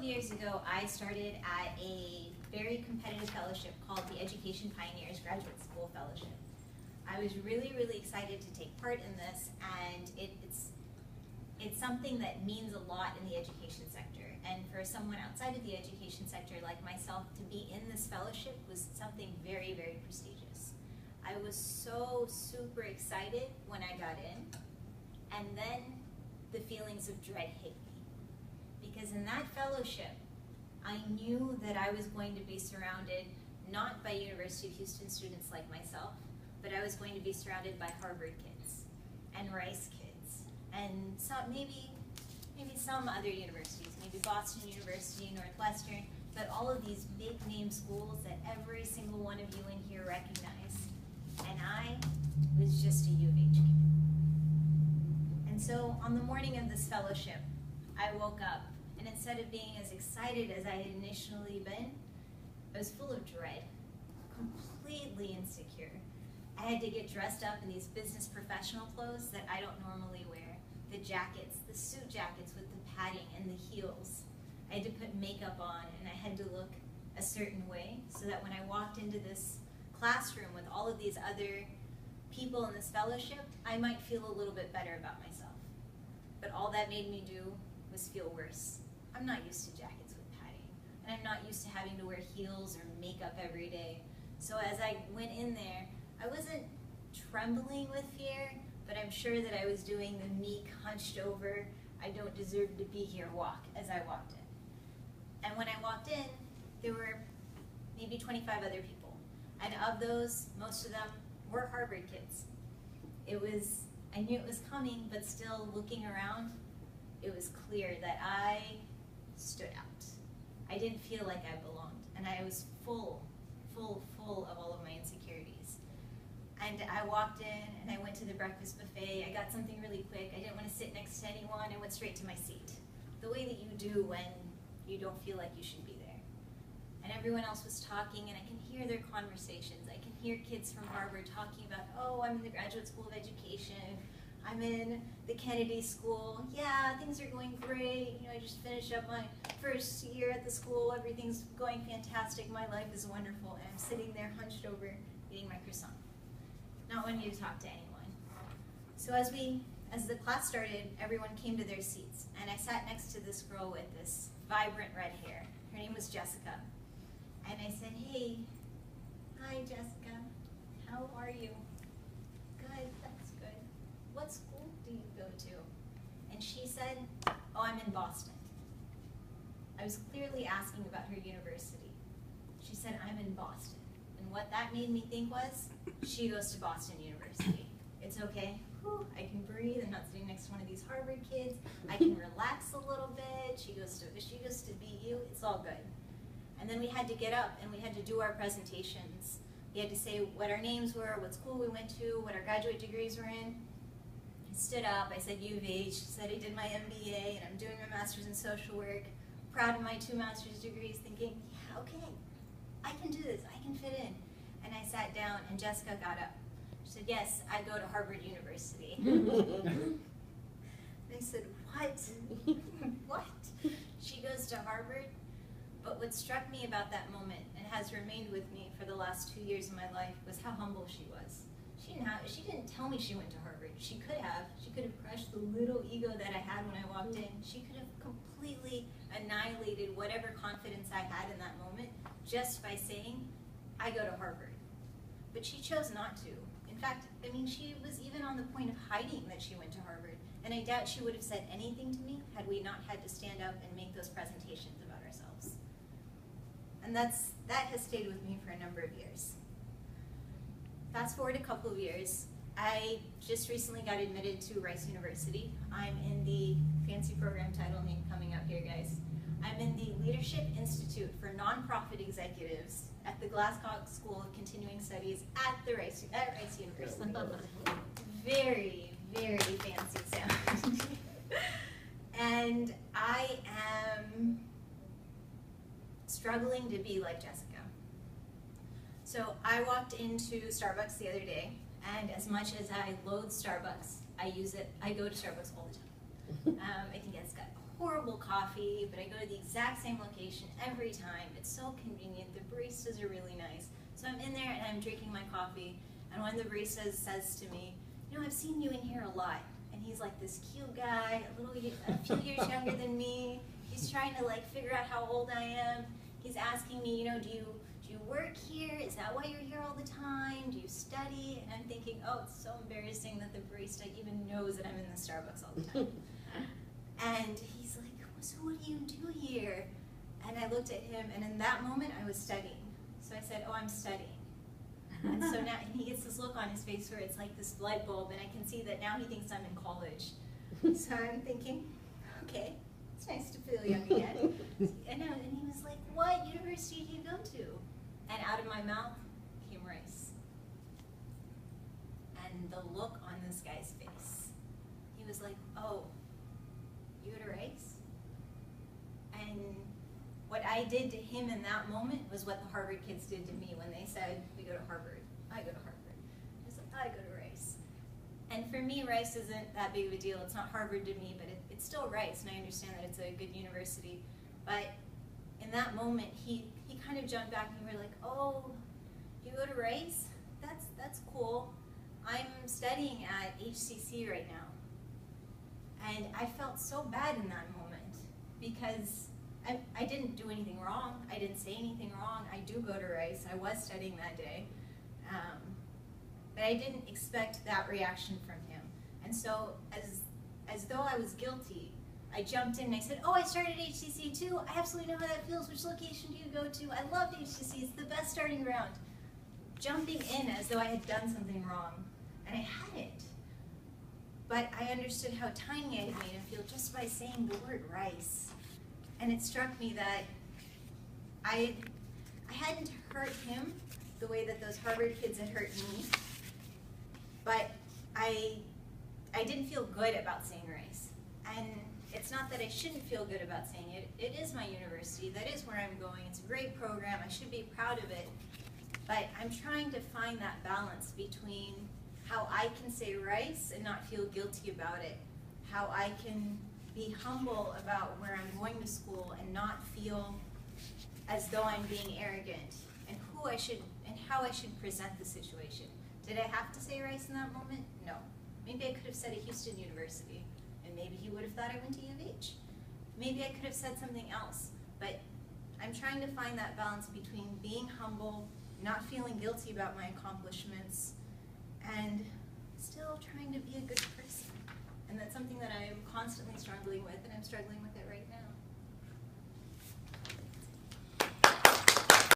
years ago, I started at a very competitive fellowship called the Education Pioneers Graduate School Fellowship. I was really, really excited to take part in this, and it's something that means a lot in the education sector. And for someone outside of the education sector like myself, to be in this fellowship was something very, very prestigious. I was so super excited when I got in, and then the feelings of dread hit me. Because in that fellowship, I knew that I was going to be surrounded not by University of Houston students like myself, but I was going to be surrounded by Harvard kids and Rice kids and maybe some other universities, maybe Boston University, Northwestern, but all of these big name schools that every single one of you in here recognize. And I was just a U of H kid. And so on the morning of this fellowship, I woke up, and instead of being as excited as I had initially been, I was full of dread, completely insecure. I had to get dressed up in these business professional clothes that I don't normally wear. The jackets, the suit jackets with the padding and the heels. I had to put makeup on, and I had to look a certain way so that when I walked into this classroom with all of these other people in this fellowship, I might feel a little bit better about myself. But all that made me do was feel worse. I'm not used to jackets with padding, and I'm not used to having to wear heels or makeup every day. So as I went in there, I wasn't trembling with fear, but I'm sure that I was doing the meek, hunched over, I don't deserve to be here walk as I walked in. And when I walked in, there were maybe 25 other people. And of those, most of them were Harvard kids. I knew it was coming, but still looking around, it was clear that I stood out. I didn't feel like I belonged, and I was full of all of my insecurities. And I walked in, and I went to the breakfast buffet. I got something really quick. I didn't want to sit next to anyone. I went straight to my seat, the way that you do when you don't feel like you should be there. And everyone else was talking, and I can hear their conversations. I can hear kids from Harvard talking about, oh, I'm in the Graduate School of Education. I'm in the Kennedy School. Yeah, things are going great. You know, I just finished up my first year at the school. Everything's going fantastic. My life is wonderful. And I'm sitting there hunched over eating my croissant, not wanting to talk to anyone. So as the class started, everyone came to their seats, and I sat next to this girl with this vibrant red hair. Her name was Jessica. And I said, hey, hi Jessica, how are you? Good, that's good. What school do you go to? And she said, oh, I'm in Boston. I was clearly asking about her university. She said, I'm in Boston. And what that made me think was, she goes to Boston University. It's okay, whew, I can breathe, I'm not sitting next to one of these Harvard kids. I can relax a little bit. She goes to BU, it's all good. And then we had to get up and we had to do our presentations. We had to say what our names were, what school we went to, what our graduate degrees were in. I stood up, I said U of H, said I did my MBA, and I'm doing my master's in social work. Proud of my 2 master's degrees, thinking, yeah, okay, I can do this, I can fit in. And I sat down, and Jessica got up. She said, yes, I go to Harvard University. And I said, what? What? She goes to Harvard? But what struck me about that moment, and has remained with me for the last 2 years of my life, was how humble she was. She didn't tell me she went to Harvard. She could have. She could have crushed the little ego that I had when I walked in. She could have completely annihilated whatever confidence I had in that moment just by saying, I go to Harvard. But she chose not to. In fact, I mean, she was even on the point of hiding that she went to Harvard. And I doubt she would have said anything to me had we not had to stand up and make those presentations about ourselves. And that has stayed with me for a number of years. Fast forward a couple of years, I just recently got admitted to Rice University. I'm in the fancy program title name coming up here, guys. I'm in the Leadership Institute for Nonprofit Executives at the Glasscock School of Continuing Studies at Rice University. Very, very fancy sound. And I am struggling to be like Jessica. So I walked into Starbucks the other day, and as much as I loathe Starbucks, I use it. I go to Starbucks all the time. I think it's got horrible coffee, but I go to the exact same location every time. It's so convenient. The baristas are really nice. So I'm in there and I'm drinking my coffee, and one of the baristas says to me, you know, I've seen you in here a lot. And he's like this cute guy, a few years younger than me. He's trying to like figure out how old I am. He's asking me, you know, do you work here? Is that why you're here all the time? Do you study? And I'm thinking, oh, it's so embarrassing that the barista even knows that I'm in the Starbucks all the time. And he's like, so what do you do here? And I looked at him, and in that moment, I was studying. So I said, oh, I'm studying. And so now and he gets this look on his face where it's like this light bulb, and I can see that now he thinks I'm in college. So I'm thinking, okay, it's nice to feel young again. And he was like, what university do you go to? And out of my mouth came rice. And the look on this guy's face, he was like, oh, you go to rice? And what I did to him in that moment was what the Harvard kids did to me when they said, we go to Harvard. I go to Harvard. I was like, I go to Rice. And for me, Rice isn't that big of a deal. It's not Harvard to me, but it's still Rice, and I understand that it's a good university. But in that moment, he kind of jumped back, and we were like, oh, you go to Rice? That's cool. I'm studying at HCC right now. And I felt so bad in that moment because I didn't do anything wrong. I didn't say anything wrong. I do go to Rice. I was studying that day. But I didn't expect that reaction from him. And so as though I was guilty, I jumped in and I said, oh, I started HCC too. I absolutely know how that feels. Which location do you go to? I loved HCC. It's the best starting ground. Jumping in as though I had done something wrong. And I hadn't. But I understood how tiny I had made him feel just by saying the word rice. And it struck me that I hadn't hurt him the way that those Harvard kids had hurt me, but I didn't feel good about saying rice. And it's not that I shouldn't feel good about saying it. It is my university. That is where I'm going. It's a great program. I should be proud of it. But I'm trying to find that balance between how I can say rice and not feel guilty about it, how I can be humble about where I'm going to school and not feel as though I'm being arrogant, and who I should and how I should present the situation. Did I have to say Rice in that moment? No. Maybe I could have said a Houston University, and maybe he would have thought I went to U of H. Maybe I could have said something else, but I'm trying to find that balance between being humble, not feeling guilty about my accomplishments, and still trying to be a good person. And that's something that I'm constantly struggling with, and I'm struggling with it right